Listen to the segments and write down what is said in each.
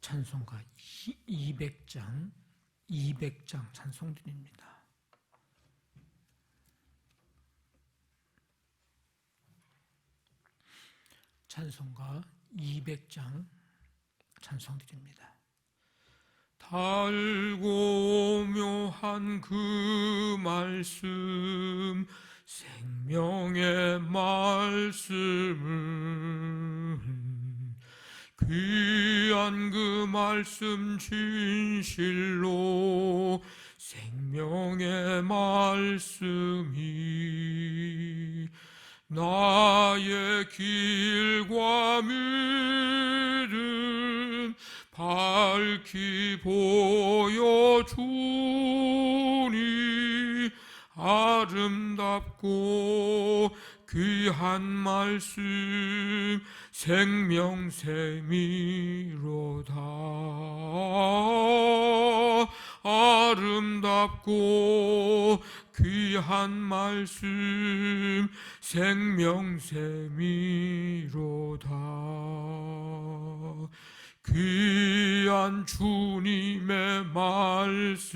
찬송가 200장 찬송드립니다. 찬송가 200장 찬송드립니다. 달고 묘한 그 말씀, 생명의 말씀은 귀한 그 말씀 진실로 생명의 말씀이 나의 길과 믿음 밝히 보여주니 아름답고 귀한 말씀 생명샘이로다. 아름답고 귀한 말씀 생명샘이로다. 귀한 주님의 말씀은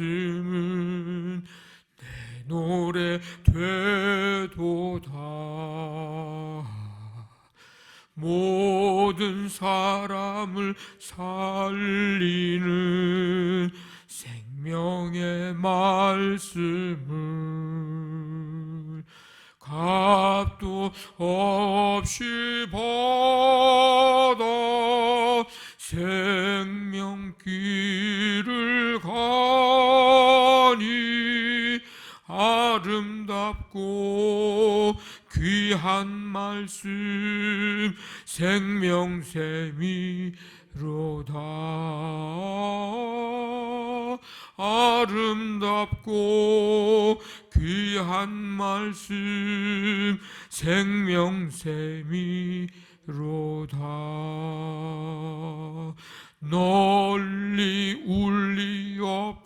내 노래 되도다. 모든 사람을 살리는 생명의 말씀을 값도 없이 받아 생명길을 가니 아름답고 귀한 말씀 생명샘이로다. 아름답고 귀한 말씀 생명샘이로다. 널리 울리어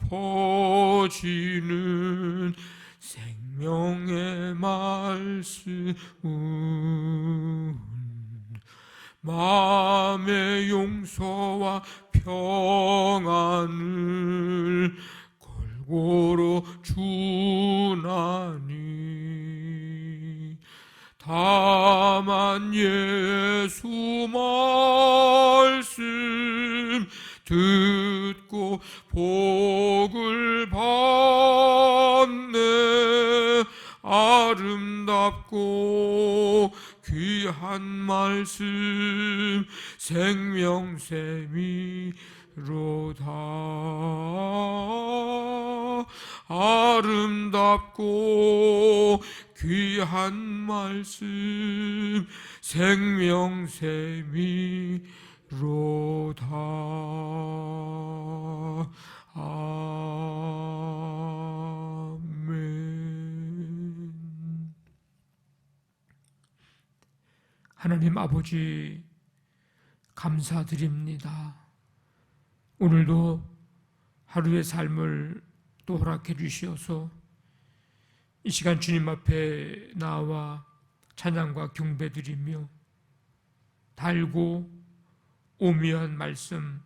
퍼지는 생명의 말씀은 마음의 용서와 평안을 골고루 주나니 다만 예수 말씀 듣고 복을 받네. 아름답고 귀한 말씀 생명샘이로다. 아름답고 귀한 말씀 생명샘이로다. 아멘. 하나님 아버지 감사드립니다. 오늘도 하루의 삶을 또 허락해 주시어서 이 시간 주님 앞에 나와 찬양과 경배드리며 달고 오묘한 말씀,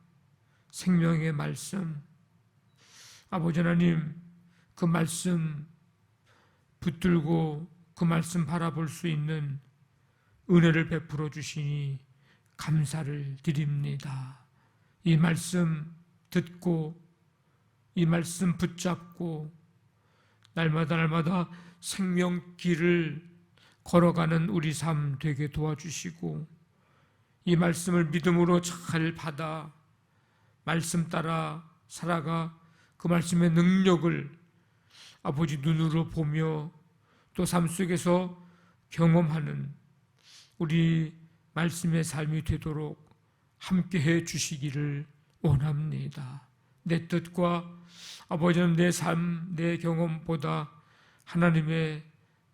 생명의 말씀, 아버지 하나님 그 말씀 붙들고 그 말씀 바라볼 수 있는 은혜를 베풀어 주시니 감사를 드립니다. 이 말씀 듣고 이 말씀 붙잡고 날마다 생명길을 걸어가는 우리 삶 되게 도와주시고 이 말씀을 믿음으로 잘 받아 말씀 따라 살아가 그 말씀의 능력을 아버지 눈으로 보며 또 삶 속에서 경험하는 우리 말씀의 삶이 되도록 함께해 주시기를 원합니다. 내 뜻과 아버지는 내 삶, 내 경험보다 하나님의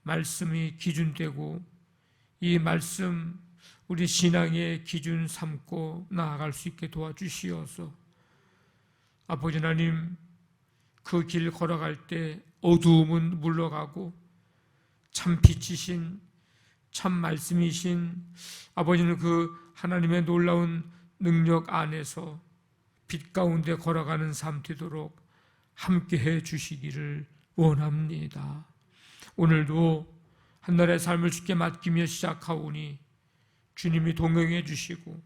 말씀이 기준되고 이 말씀 우리 신앙의 기준 삼고 나아갈 수 있게 도와주시어서 아버지 하나님 그 길 걸어갈 때 어두움은 물러가고 참 빛이신 참 말씀이신 아버지는 그 하나님의 놀라운 능력 안에서 빛 가운데 걸어가는 삶 되도록 함께해 주시기를 원합니다. 오늘도 한날의 삶을 주께 맡기며 시작하오니 주님이 동행해 주시고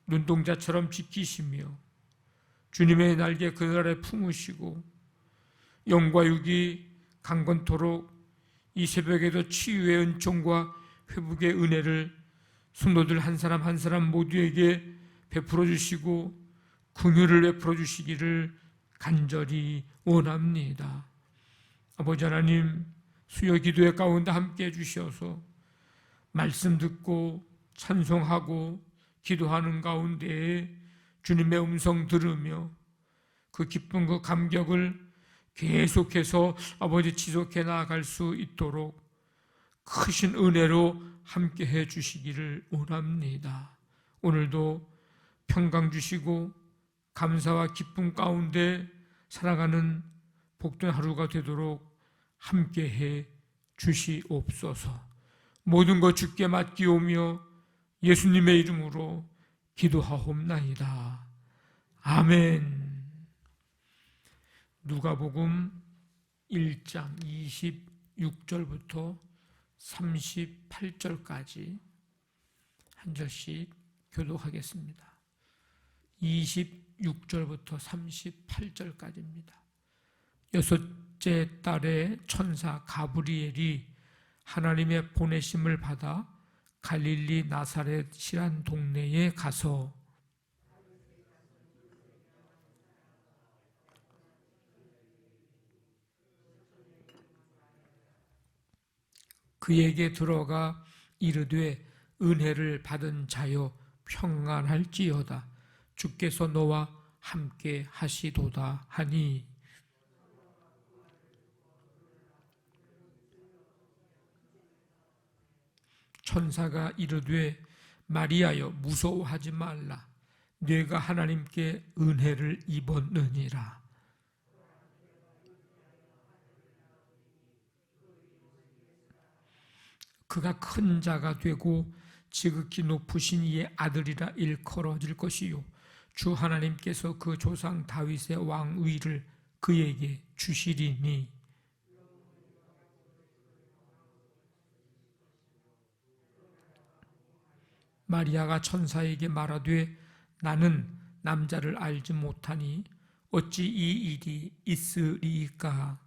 눈동자처럼 지키시며 주님의 날개 그늘에 품으시고 영과 육이 강건토록 이 새벽에도 치유의 은총과 회복의 은혜를 성도들 한 사람 한 사람 모두에게 베풀어 주시고 긍휼을 베풀어 주시기를 간절히 원합니다. 아버지 하나님, 수요 기도의 가운데 함께 해주셔서 말씀 듣고 찬송하고 기도하는 가운데에 주님의 음성 들으며 그 기쁨 그 감격을 계속해서 아버지 지속해 나아갈 수 있도록 크신 은혜로 함께 해 주시기를 원합니다. 오늘도 평강 주시고 감사와 기쁨 가운데 살아가는 복된 하루가 되도록 함께 해 주시옵소서. 모든 것 주께 맡기오며 예수님의 이름으로 기도하옵나이다. 아멘. 누가복음 1장 26절부터 38절까지 한 절씩 교독하겠습니다. 26절부터 38절까지입니다. 여섯째 달에 천사 가브리엘이 하나님의 보내심을 받아 갈릴리 나사렛이란 동네에 가서 그에게 들어가 이르되 은혜를 받은 자여 평안할지어다. 주께서 너와 함께 하시도다 하니 천사가 이르되 마리아여 무서워하지 말라. 네가 하나님께 은혜를 입었느니라. 그가 큰 자가 되고 지극히 높으신 이의 아들이라 일컬어질 것이요 주 하나님께서 그 조상 다윗의 왕위를 그에게 주시리니 마리아가 천사에게 말하되 나는 남자를 알지 못하니 어찌 이 일이 있으리까.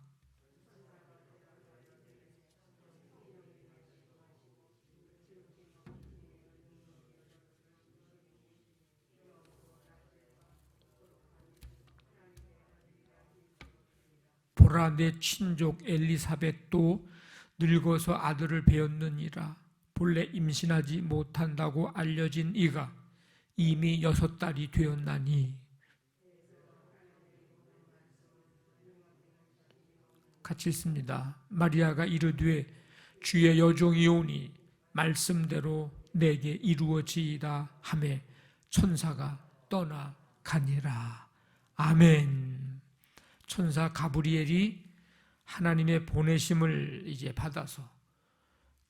보라 내 친족 엘리사벳도 늙어서 아들을 배었느니라. 본래 임신하지 못한다고 알려진 이가 이미 6달이 되었나니. 같이 읽습니다. 마리아가 이르되 주의 여종이오니 말씀대로 내게 이루어지이다 하매 천사가 떠나가니라. 아멘. 천사 가브리엘이 하나님의 보내심을 이제 받아서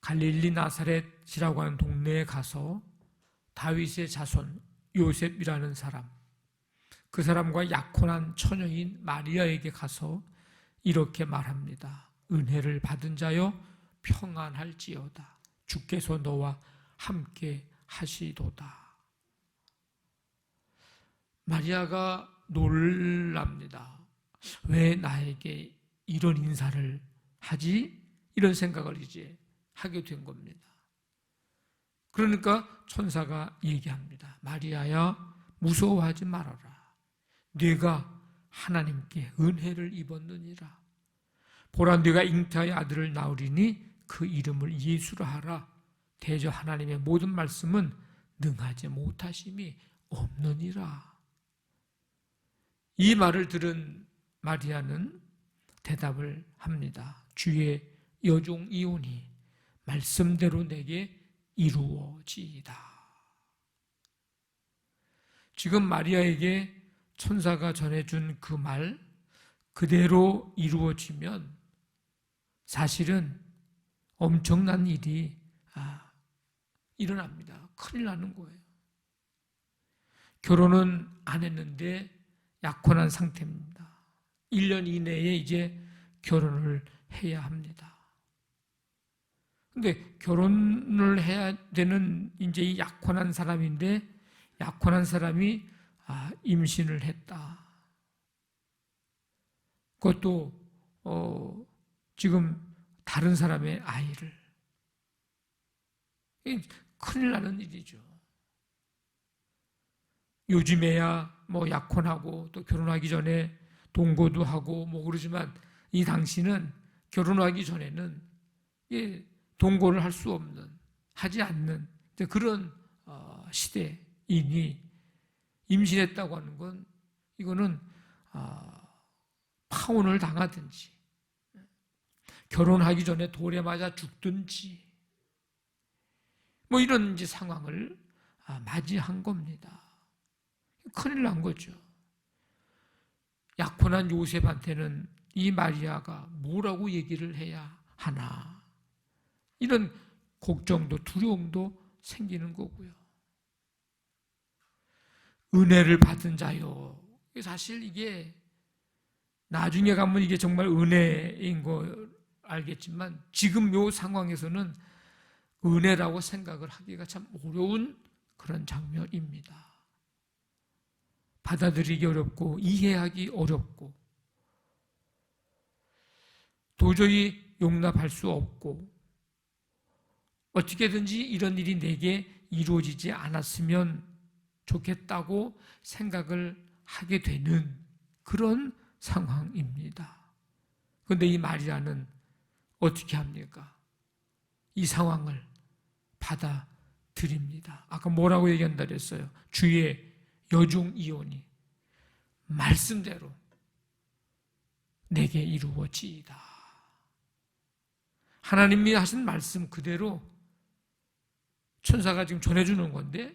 갈릴리 나사렛이라고 하는 동네에 가서 다윗의 자손 요셉이라는 사람, 그 사람과 약혼한 처녀인 마리아에게 가서 이렇게 말합니다. 은혜를 받은 자여 평안할지어다. 주께서 너와 함께 하시도다. 마리아가 놀랍니다. 왜 나에게 이런 인사를 하지? 이런 생각을 이제 하게 된 겁니다. 그러니까 천사가 얘기합니다. 마리아야 무서워하지 말아라. 네가 하나님께 은혜를 입었느니라. 보라 네가 잉태하여 아들을 낳으리니 그 이름을 예수라 하라. 대저 하나님의 모든 말씀은 능하지 못하심이 없느니라. 이 말을 들은 마리아는 대답을 합니다. 주의 여종이오니 말씀대로 내게 이루어지이다. 지금 마리아에게 천사가 전해준 그 말 그대로 이루어지면 사실은 엄청난 일이 일어납니다. 큰일 나는 거예요. 결혼은 안 했는데 약혼한 상태입니다. 1년 이내에 이제 결혼을 해야 합니다. 근데 결혼을 해야 되는 이제 이 약혼한 사람인데 약혼한 사람이 임신을 했다. 그것도 지금 다른 사람의 아이를. 큰일 나는 일이죠. 요즘에야 뭐 약혼하고 또 결혼하기 전에 동거도 하고 뭐 그러지만 이 당시는 결혼하기 전에는 동거를 할 수 없는, 하지 않는 그런 시대이니 임신했다고 하는 건 이거는 파혼을 당하든지 결혼하기 전에 돌에 맞아 죽든지 뭐 이런 이제 상황을 맞이한 겁니다. 큰일 난 거죠. 약혼한 요셉한테는 이 마리아가 뭐라고 얘기를 해야 하나 이런 걱정도 두려움도 생기는 거고요. 은혜를 받은 자요. 사실 이게 나중에 가면 이게 정말 은혜인 거 알겠지만 지금 요 상황에서는 은혜라고 생각을 하기가 참 어려운 그런 장면입니다. 받아들이기 어렵고 이해하기 어렵고 도저히 용납할 수 없고 어떻게든지 이런 일이 내게 이루어지지 않았으면 좋겠다고 생각을 하게 되는 그런 상황입니다. 그런데 이 마리아는 어떻게 합니까? 이 상황을 받아들입니다. 아까 뭐라고 얘기한다 그랬어요? 주의 여종 이온이 말씀대로 내게 이루어지이다. 하나님이 하신 말씀 그대로 천사가 지금 전해주는 건데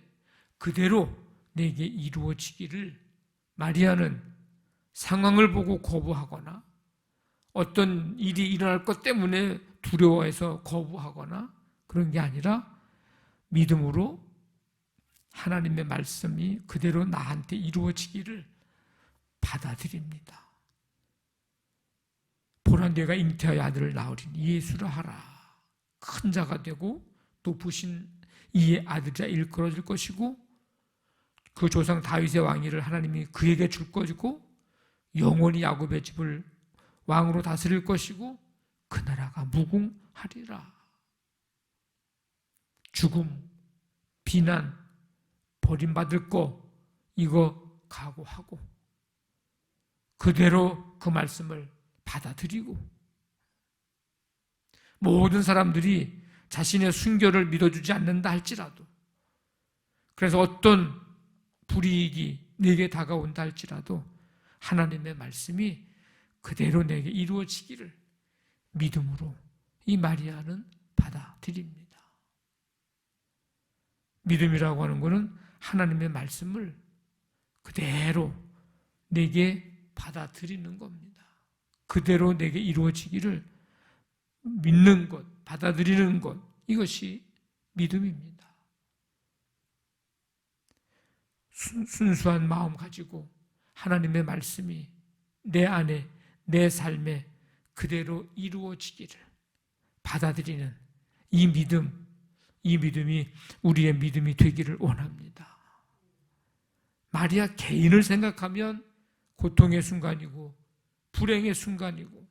그대로 내게 이루어지기를 마리아는 상황을 보고 거부하거나 어떤 일이 일어날 것 때문에 두려워해서 거부하거나 그런 게 아니라 믿음으로 하나님의 말씀이 그대로 나한테 이루어지기를 받아들입니다. 보라 내가 잉태하여 아들을 낳으리니 예수라 하라. 큰 자가 되고 높으신 이의 아들이라 일컬어질 것이고 그 조상 다윗의 왕위를 하나님이 그에게 줄 것이고 영원히 야곱의 집을 왕으로 다스릴 것이고 그 나라가 무궁하리라. 죽음, 비난, 버림받을 거 이거 각오하고 그대로 그 말씀을 받아들이고 모든 사람들이 자신의 순교를 믿어주지 않는다 할지라도 그래서 어떤 불이익이 내게 다가온다 할지라도 하나님의 말씀이 그대로 내게 이루어지기를 믿음으로 이 마리아는 받아들입니다. 믿음이라고 하는 것은 하나님의 말씀을 그대로 내게 받아들이는 겁니다. 그대로 내게 이루어지기를 믿는 것, 받아들이는 것, 이것이 믿음입니다. 순수한 마음 가지고 하나님의 말씀이 내 안에, 내 삶에 그대로 이루어지기를 받아들이는 이 믿음이 우리의 믿음이 되기를 원합니다. 마리아 개인을 생각하면 고통의 순간이고 불행의 순간이고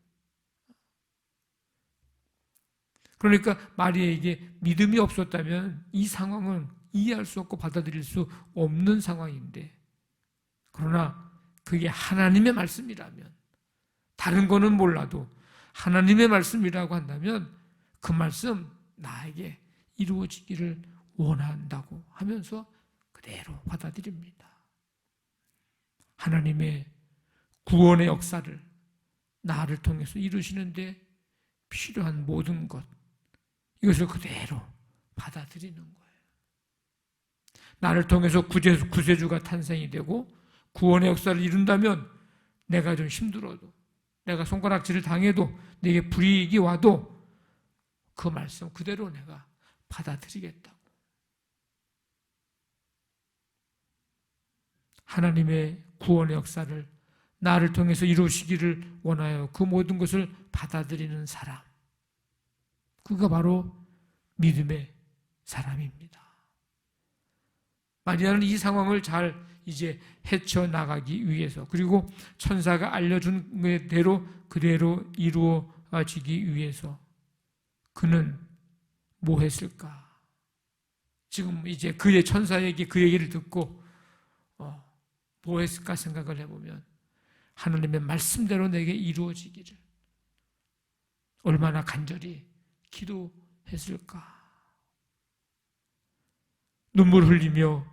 그러니까 마리아에게 믿음이 없었다면 이 상황은 이해할 수 없고 받아들일 수 없는 상황인데 그러나 그게 하나님의 말씀이라면 다른 거는 몰라도 하나님의 말씀이라고 한다면 그 말씀 나에게 이루어지기를 원한다고 하면서 그대로 받아들입니다. 하나님의 구원의 역사를 나를 통해서 이루시는데 필요한 모든 것 이것을 그대로 받아들이는 거예요. 나를 통해서 구세주가 탄생이 되고 구원의 역사를 이룬다면 내가 좀 힘들어도 내가 손가락질을 당해도 내게 불이익이 와도 그 말씀 그대로 내가 받아들이겠다고. 하나님의 구원의 역사를 나를 통해서 이루시기를 원하여 그 모든 것을 받아들이는 사람, 그가 바로 믿음의 사람입니다. 마리아는 이 상황을 잘 이제 헤쳐나가기 위해서, 그리고 천사가 알려준 대로 그대로 이루어지기 위해서 그는 뭐 했을까? 지금 이제 그의 천사에게 그 얘기를 듣고 뭐 했을까 생각을 해보면 하나님의 말씀대로 내게 이루어지기를 얼마나 간절히 기도했을까? 눈물 흘리며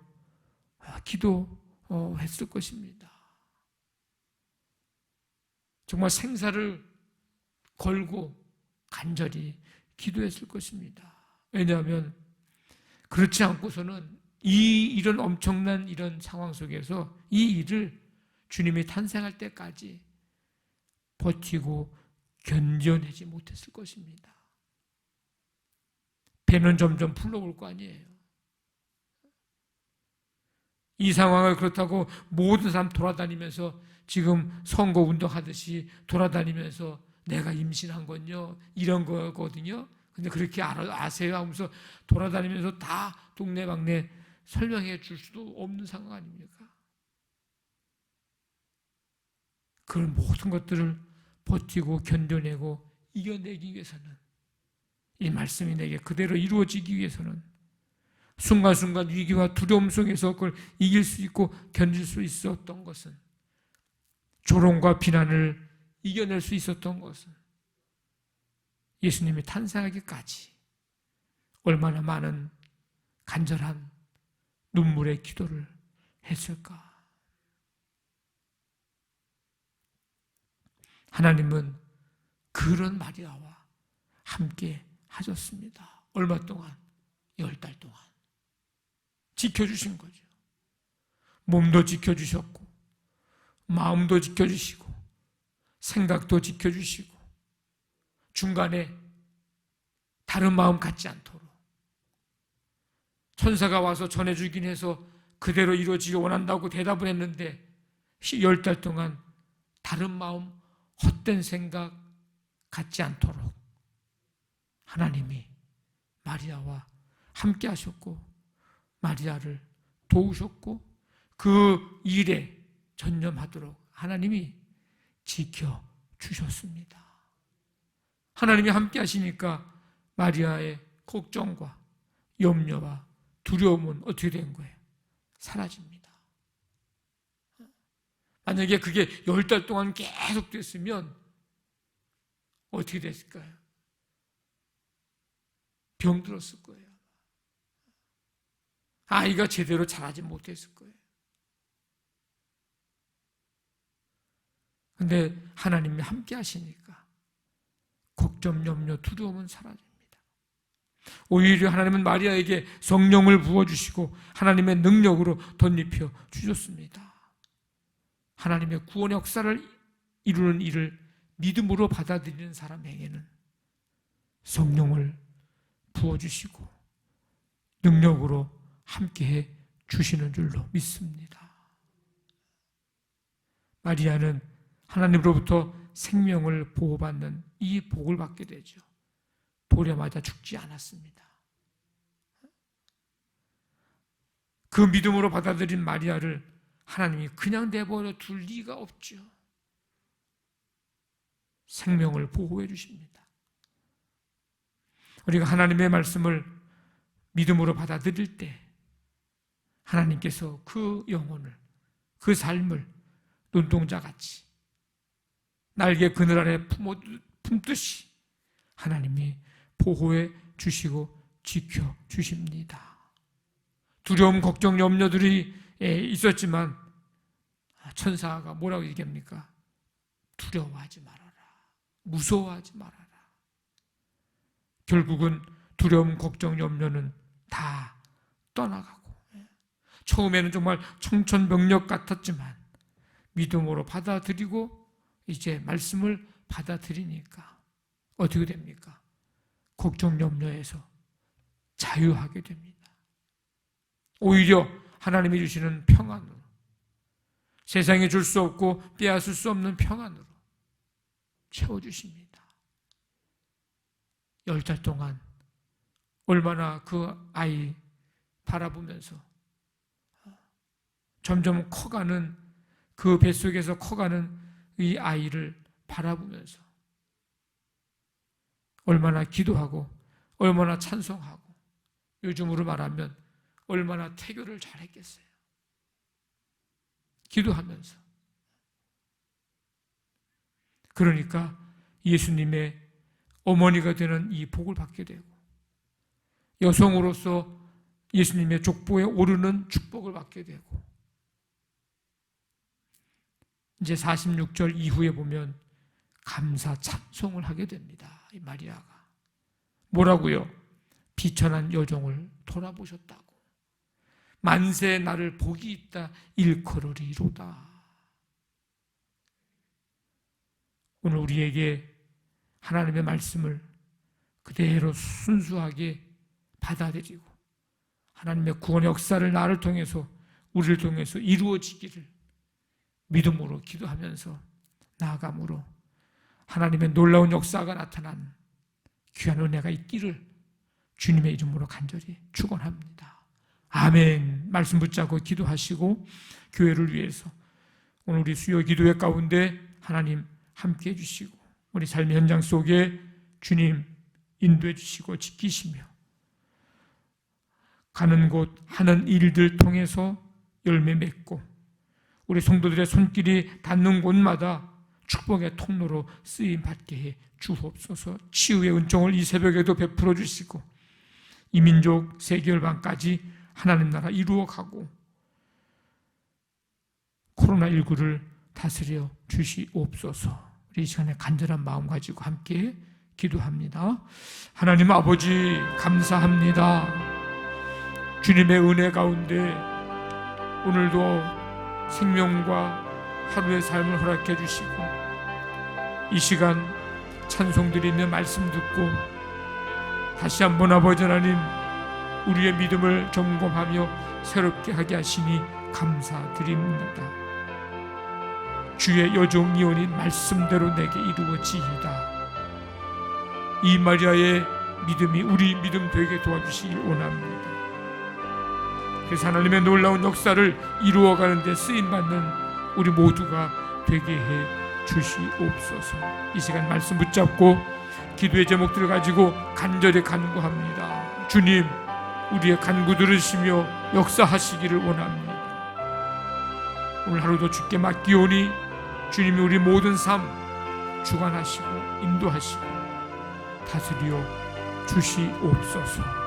기도했을 것입니다. 정말 생사를 걸고 간절히 기도했을 것입니다. 왜냐하면 그렇지 않고서는 이런 엄청난 이런 상황 속에서 이 일을 주님이 탄생할 때까지 버티고 견뎌내지 못했을 것입니다. 배는 점점 풀러올 거 아니에요. 이 상황을 그렇다고 모든 사람 돌아다니면서 지금 선거운동 하듯이 돌아다니면서 내가 임신한 건요 이런 거거든요. 근데 그렇게 아세요 하면서 돌아다니면서 다 동네방네 설명해 줄 수도 없는 상황 아닙니까? 그런 모든 것들을 버티고 견뎌내고 이겨내기 위해서는, 이 말씀이 내게 그대로 이루어지기 위해서는 순간순간 위기와 두려움 속에서 그걸 이길 수 있고 견딜 수 있었던 것은, 조롱과 비난을 이겨낼 수 있었던 것은 예수님이 탄생하기까지 얼마나 많은 간절한 눈물의 기도를 했을까? 하나님은 그런 마리아와 함께 하셨습니다. 얼마 동안? 10달 동안 지켜주신 거죠. 몸도 지켜주셨고 마음도 지켜주시고 생각도 지켜주시고 중간에 다른 마음 갖지 않도록 천사가 와서 전해주긴 해서 그대로 이루어지기 원한다고 대답을 했는데 10달 동안 다른 마음, 헛된 생각 갖지 않도록 하나님이 마리아와 함께 하셨고 마리아를 도우셨고 그 일에 전념하도록 하나님이 지켜주셨습니다. 하나님이 함께 하시니까 마리아의 걱정과 염려와 두려움은 어떻게 된 거예요? 사라집니다. 만약에 그게 10달 동안 계속 됐으면 어떻게 됐을까요? 병들었을 거예요. 아이가 제대로 자라지 못했을 거예요. 근데 하나님이 함께 하시니까 걱정, 염려, 두려움은 사라집니다. 오히려 하나님은 마리아에게 성령을 부어주시고 하나님의 능력으로 덧입혀 주셨습니다. 하나님의 구원의 역사를 이루는 일을 믿음으로 받아들이는 사람에게는 성령을 부어주시고 능력으로 함께해 주시는 줄로 믿습니다. 마리아는 하나님으로부터 생명을 보호받는 이 복을 받게 되죠. 돌에 맞아 죽지 않았습니다. 그 믿음으로 받아들인 마리아를 하나님이 그냥 내버려 둘 리가 없죠. 생명을 보호해 주십니다. 우리가 하나님의 말씀을 믿음으로 받아들일 때 하나님께서 그 영혼을, 그 삶을 눈동자같이 날개 그늘 아래 품듯이 하나님이 보호해 주시고 지켜 주십니다. 두려움, 걱정, 염려들이 있었지만 천사가 뭐라고 얘기합니까? 두려워하지 말아라. 무서워하지 말아라. 결국은 두려움, 걱정, 염려는 다 떠나가고 처음에는 정말 청천벽력 같았지만 믿음으로 받아들이고 이제 말씀을 받아들이니까 어떻게 됩니까? 걱정, 염려에서 자유하게 됩니다. 오히려 하나님이 주시는 평안으로 세상에 줄 수 없고 빼앗을 수 없는 평안으로 채워주십니다. 10달 동안 얼마나 그 아이 바라보면서 점점 커가는, 그 뱃속에서 커가는 이 아이를 바라보면서 얼마나 기도하고 얼마나 찬송하고, 요즘으로 말하면 얼마나 태교를 잘했겠어요. 기도하면서. 그러니까 예수님의 어머니가 되는 이 복을 받게 되고, 여성으로서 예수님의 족보에 오르는 축복을 받게 되고, 이제 46절 이후에 보면 감사 찬송을 하게 됩니다. 이 마리아가 뭐라고요? 비천한 여종을 돌아보셨다고. 만세 나를 복이 있다 일컬으리로다. 오늘 우리에게 하나님의 말씀을 그대로 순수하게 받아들이고 하나님의 구원의 역사를 나를 통해서, 우리를 통해서 이루어지기를 믿음으로 기도하면서 나아감으로 하나님의 놀라운 역사가 나타난 귀한 은혜가 있기를 주님의 이름으로 간절히 축원합니다. 아멘. 말씀 붙잡고 기도하시고 교회를 위해서 오늘 우리 수요 기도회 가운데 하나님 함께 해주시고 우리 삶의 현장 속에 주님 인도해 주시고 지키시며 가는 곳 하는 일들 통해서 열매 맺고 우리 성도들의 손길이 닿는 곳마다 축복의 통로로 쓰임 받게 해 주옵소서. 치유의 은총을 이 새벽에도 베풀어 주시고 이 민족 세계열방까지 하나님 나라 이루어가고 코로나19를 다스려 주시옵소서. 우리 이 시간에 간절한 마음 가지고 함께 기도합니다. 하나님 아버지 감사합니다. 주님의 은혜 가운데 오늘도 생명과 하루의 삶을 허락해 주시고 이 시간 찬송 드리며 말씀 듣고 다시 한번 아버지 하나님 우리의 믿음을 점검하며 새롭게 하게 하시니 감사드립니다. 주의 여종 이혼인 말씀대로 내게 이루어지이다. 이 마리아의 믿음이 우리 믿음 되게 도와주시길 원합니다. 그래서 하나님의 놀라운 역사를 이루어가는 데 쓰임받는 우리 모두가 되게 해 주시옵소서. 이 시간 말씀 붙잡고 기도의 제목들을 가지고 간절히 간구합니다. 주님 우리의 간구 들으시며 역사하시기를 원합니다. 오늘 하루도 주께 맡기오니 주님이 우리 모든 삶 주관하시고 인도하시고 다스려 주시옵소서.